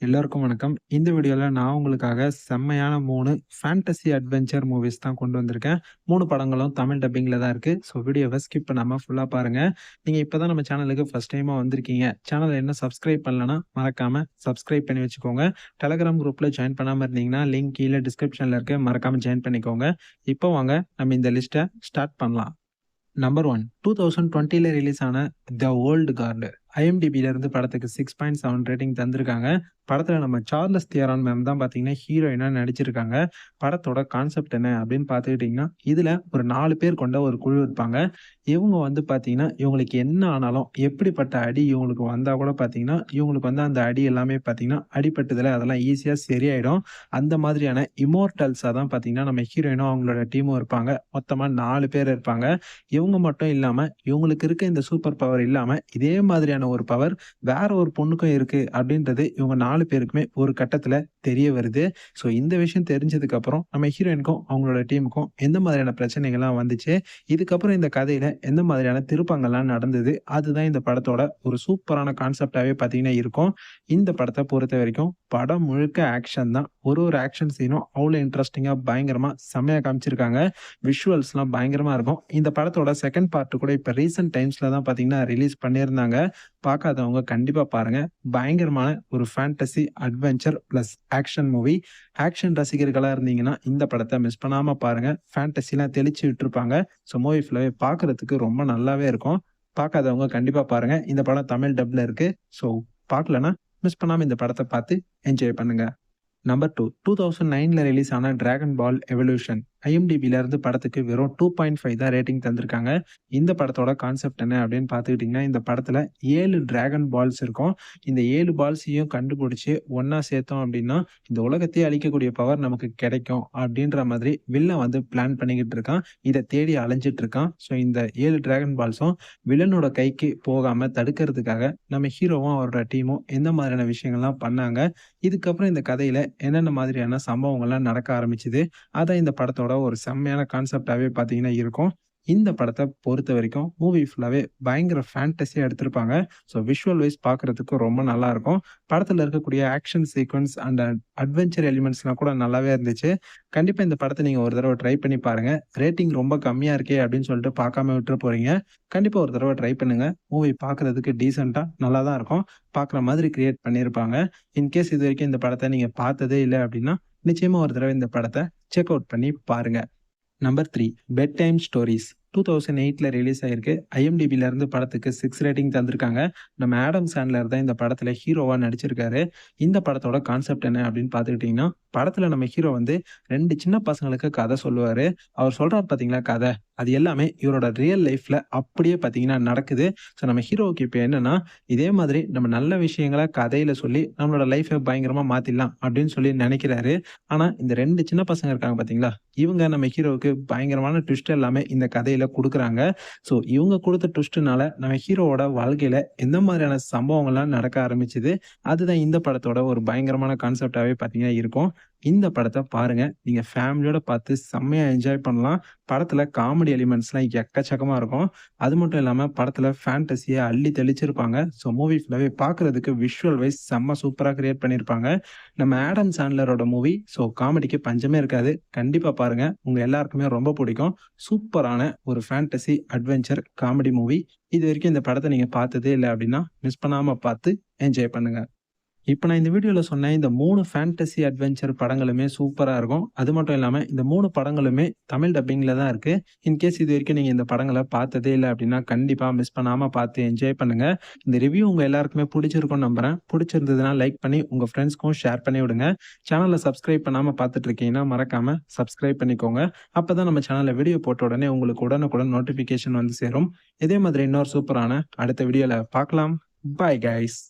எல்லோருக்கும் வணக்கம். இந்த வீடியோல நான் உங்களுக்காக செம்மையான 3 ஃபேண்டசி அட்வென்ச்சர் மூவிஸ் தான் கொண்டு வந்திருக்கேன். 3 படங்களும் தமிழ் டப்பிங்ல தான் இருக்கு. ஸோ வீடியோவ ஸ்கிப் பண்ணாம ஃபுல்லா பாருங்க. நீங்க இப்ப தான் நம்ம சேனலுக்கு ஃபர்ஸ்ட் டைமா வந்திருக்கீங்க. சேனல இன்னும் சப்ஸ்கிரைப் பண்ணலனா மறக்காம சப்ஸ்கிரைப் பண்ணி வச்சுக்கோங்க. டெலகிராம் குரூப்ல ஜாயின் பண்ணாம இருந்தீங்கன்னா லிங்க் கீழ டிஸ்கிரிப்ஷன்ல இருக்கு. மறக்காம ஜாயின் பண்ணிக்கோங்க. இப்போ வாங்க நம்ம இந்த லிஸ்ட்ட ஸ்டார்ட் பண்ணலாம். நம்பர் 1 2020ல ரிலீஸ் ஆன த ஓல்ட் கார்டு. IMDbல இருந்து படத்துக்கு 6.7 ரேட்டிங் தந்திருக்காங்க. படத்துல நம்ம சார்லஸ் தியரான் மேம் தான் பார்த்தீங்கன்னா ஹீரோயினா நடிச்சிருக்காங்க. படத்தோட கான்செப்ட் என்ன அப்படின்னு பார்த்துக்கிட்டிங்கன்னா, இதுல ஒரு 4 பேர் கொண்ட ஒரு குழு இருப்பாங்க. இவங்க வந்து பார்த்தீங்கன்னா, இவங்களுக்கு என்ன ஆனாலும், எப்படிப்பட்ட அடி இவங்களுக்கு வந்தா கூட பார்த்தீங்கன்னா, இவங்களுக்கு வந்து அந்த அடி எல்லாமே பார்த்தீங்கன்னா, அடிபட்டதுல அதெல்லாம் ஈஸியா சரியாயிடும். அந்த மாதிரியான இம்மோர்டல்ஸா தான் பார்த்தீங்கன்னா, நம்ம ஹீரோயினும் அவங்களோட டீமும் இருப்பாங்க. மொத்தமா 4 பேர் இருப்பாங்க. இவங்க மட்டும் இல்லாம, இவங்களுக்கு இருக்க இந்த சூப்பர் பவர் இல்லாம, இதே மாதிரியான ஒரு பவர் வேற ஒரு பொண்ணுக்கும் இருக்கு அப்படின்றது இவங்க 4 பேருக்குமே ஒரு கட்டத்துல தெரிய வருது. ஸோ இந்த விஷயம் தெரிஞ்சதுக்கு அப்புறம் நம்ம ஹீரோயினுக்கும், அவங்களோட டீமுக்கும் எந்த மாதிரியான பிரச்சனைகள்லாம் வந்துச்சு, இதுக்கப்புறம் இந்த கதையில எந்த மாதிரியான திருப்பங்கள்லாம் நடந்தது, அதுதான் இந்த படத்தோட ஒரு சூப்பரான கான்செப்ட்டாவே பார்த்தீங்கன்னா இருக்கும். இந்த படத்த பொறுத்தவரைக்கும் படம் முழுக்க ஆக்ஷன் தான். ஒரு ஆக்ஷன் சீனும் அவ்வளோ இன்ட்ரஸ்டிங்கா பயங்கரமா செம்மையா காமிச்சிருக்காங்க. விஷுவல்ஸ்லாம் பயங்கரமா இருக்கும். இந்த படத்தோட செகண்ட் பார்ட் கூட இப்ப ரீசென்ட் டைம்ஸ்ல தான் பார்த்தீங்கன்னா ரிலீஸ் பண்ணியிருந்தாங்க. பார்க்காதவங்க கண்டிப்பா பாருங்க. பயங்கரமான ஒரு fantasy, adventure plus action movie. Action ரசிகர்களா இருந்தீங்கன்னா இந்த படத்த மிஸ் பண்ணாம பாருங்க. ஃபேண்டசிலாம் தெளிச்சு விட்டுருப்பாங்க. ஸோ மூவி ஃபுல்லாவே பார்க்கறதுக்கு ரொம்ப நல்லாவே இருக்கும். பார்க்காதவங்க கண்டிப்பா பாருங்க. இந்த படம் தமிழ் டப்ல இருக்கு. ஸோ பார்க்கலன்னா மிஸ் பண்ணாம இந்த படத்த பார்த்து என்ஜாய் பண்ணுங்க. நம்பர் 2 2009ல ரிலீஸ் ஆன டிராகன் பால் எவல்யூஷன். IMDbல இருந்து படத்துக்கு வெறும் 2.5 தான் ரேட்டிங் தந்திருக்காங்க. இந்த படத்தோட கான்செப்ட் என்ன அப்படின்னு பார்த்துக்கிட்டிங்கன்னா, இந்த படத்துல 7 டிராகன் பால்ஸ் இருக்கும். இந்த 7 பால்ஸையும் கண்டுபிடிச்சு ஒண்ணா சேர்த்தோம் அப்படின்னா, இந்த உலகத்தையே அழிக்கக்கூடிய பவர் நமக்கு கிடைக்கும் அப்படின்ற மாதிரி வில்லன் வந்து பிளான் பண்ணிக்கிட்டு இருக்கான். இத தேடி அலைஞ்சிட்டு இருக்கான். ஸோ இந்த 7 டிராகன் பால்ஸும் வில்லனோட கைக்கு போகாம தடுக்கிறதுக்காக நம்ம ஹீரோவும் அவரோட டீமும் எந்த மாதிரியான விஷயங்கள்லாம் பண்ணாங்க. இதுக்கப்புறம் இந்த கதையில என்னென்ன மாதிரியான சம்பவங்கள்லாம் நடக்க ஆரம்பிச்சது, அதான் இந்த படத்தோட ஒரு செம்மையான கான்செப்ட்டாவே பார்த்தீங்கன்னா இருக்கும். இந்த படத்த பொறுத்தவரைக்கும் மூவி ஃபுல்லாவே பயங்கர ஃபேண்டஸியா எடுத்திருப்பாங்க. ஸோ விஷுவல் வைஸ் பார்க்கறதுக்கு ரொம்ப நல்லாருக்கும். படத்துல இருக்கக்கூடிய ஆக்ஷன் சீக்வென்ஸ் அண்ட் அட்வென்ச்சர் எலிமெண்ட்ஸ்லாம் கூட நல்லாவே இருந்துச்சு. கண்டிப்பா இந்த படத்த நீங்க ஒரு தடவ ட்ரை பண்ணி பாருங்க. ரேட்டிங் ரொம்ப கம்மியா இருக்கே அப்படின்னு சொல்லிட்டு பார்க்காம விட்டுற போறீங்க. கண்டிப்பா ஒரு தடவ ட்ரை பண்ணுங்க. மூவி பார்க்கறதுக்கு டீசென்ட்டா நல்லா தான் இருக்கும். பார்க்குற மாதிரி கிரியேட் பண்ணியிருப்பாங்க. இன்கேஸ் இதுவரைக்கும் இந்த படத்த நீங்க பார்த்ததே இல்ல அப்படின்னா, நிச்சயமா ஒரு தடவ இந்த படத்த செக் அவுட் பண்ணி பாருங்க. Number 3 bedtime stories. 2008ல ரிலீஸ் ஆயிருக்கு. IMDbல இருந்து படத்துக்கு 6 ரேட்டிங் தந்திருக்காங்க. நம்ம ஆடம் சாண்ட்லர் தான் இந்த படத்துல ஹீரோவா நடிச்சிருக்காரு. இந்த படத்தோட கான்செப்ட் என்ன அப்படின்னு பார்த்துக்கிட்டீங்கன்னா, படத்துல நம்ம ஹீரோ வந்து 2 சின்ன பசங்களுக்கு கதை சொல்லுவாரு. அவர் சொல்றாரு பார்த்தீங்களா கதை, அது எல்லாமே இவரோட ரியல் லைஃப்ல அப்படியே பார்த்தீங்கன்னா நடக்குது. ஸோ நம்ம ஹீரோவுக்கு இப்ப என்னன்னா, இதே மாதிரி நம்ம நல்ல விஷயங்கள கதையில சொல்லி நம்மளோட லைஃப்ப பயங்கரமா மாத்திடலாம் அப்படின்னு சொல்லி நெனைக்கிறாரு. ஆனா இந்த 2 சின்ன பசங்க இருக்காங்க பார்த்தீங்களா, இவங்க நம்ம ஹீரோவுக்கு பயங்கரமான ட்விஸ்ட் எல்லாமே இந்த கதையில குடுக்குறாங்க. ஸோ இவங்க குடுத்த ட்விஸ்ட்னால நம்ம ஹீரோவோட வாழ்க்கையில எந்த மாதிரியான சம்பவங்கள்லாம் நடக்க ஆரம்பிச்சது, அதுதான் இந்த படத்தோட ஒரு பயங்கரமான கான்செப்ட்டாவே பார்த்தீங்கன்னா இருக்கும். இந்த படத்த பாருங்க. நீங்க ஃபேமிலியோட பார்த்து செம்மையா என்ஜாய் பண்ணலாம். படத்துல காமெடி எலிமெண்ட்ஸ்லாம் எக்கச்சக்கமா இருக்கும். அது மட்டும் இல்லாம படத்துல ஃபேண்டஸிய அள்ளி தெளிச்சிருப்பாங்க. ஸோ மூவி ஃபுல்லாவே பார்க்கறதுக்கு விஷுவல் வைஸ் செம்ம சூப்பரா கிரியேட் பண்ணியிருப்பாங்க. நம்ம ஆடம் சாண்ட்லரோட மூவி. ஸோ காமெடிக்கு பஞ்சமே இருக்காது. கண்டிப்பா பாருங்க. உங்க எல்லாருக்குமே ரொம்ப பிடிக்கும். சூப்பரான ஒரு ஃபேண்டசி, அட்வென்ச்சர், காமெடி மூவி. இதுவரைக்கும் இந்த படத்த நீங்க பார்த்ததே இல்ல அப்படின்னா, மிஸ் பண்ணாம பார்த்து என்ஜாய் பண்ணுங்க. இப்ப நான் இந்த வீடியோல சொன்ன இந்த 3 ஃபேண்டசி அட்வென்ச்சர் படங்களுமே சூப்பரா இருக்கும். அது மட்டும் இல்லாம இந்த 3 படங்களுமே தமிழ் டப்பிங்ல தான் இருக்கு. இன்கேஸ் இதுவரைக்கும் நீங்க இந்த படங்கள பார்த்ததே இல்ல அப்படின்னா, கண்டிப்பா மிஸ் பண்ணாம பார்த்து என்ஜாய் பண்ணுங்க. இந்த ரிவ்யூ உங்க எல்லாருக்குமே புடிச்சிருக்கும்னு நம்புறேன். புடிச்சிருந்ததுன்னா லைக் பண்ணி உங்க ஃப்ரெண்ட்ஸ்க்கும் ஷேர் பண்ணி விடுங்க. சேனல சப்ஸ்கிரைப் பண்ணாம பார்த்துட்டு இருக்கீங்கன்னா, மறக்காம சப்ஸ்கிரைப் பண்ணிக்கோங்க. அப்பதான் நம்ம சேனல்ல வீடியோ போட்ட உடனே உங்களுக்கு உடனுக்குடன் நோட்டிஃபிகேஷன் வந்து சேரும். இதே மாதிரி இன்னொரு சூப்பரான அடுத்த வீடியோல பார்க்கலாம். Bye guys.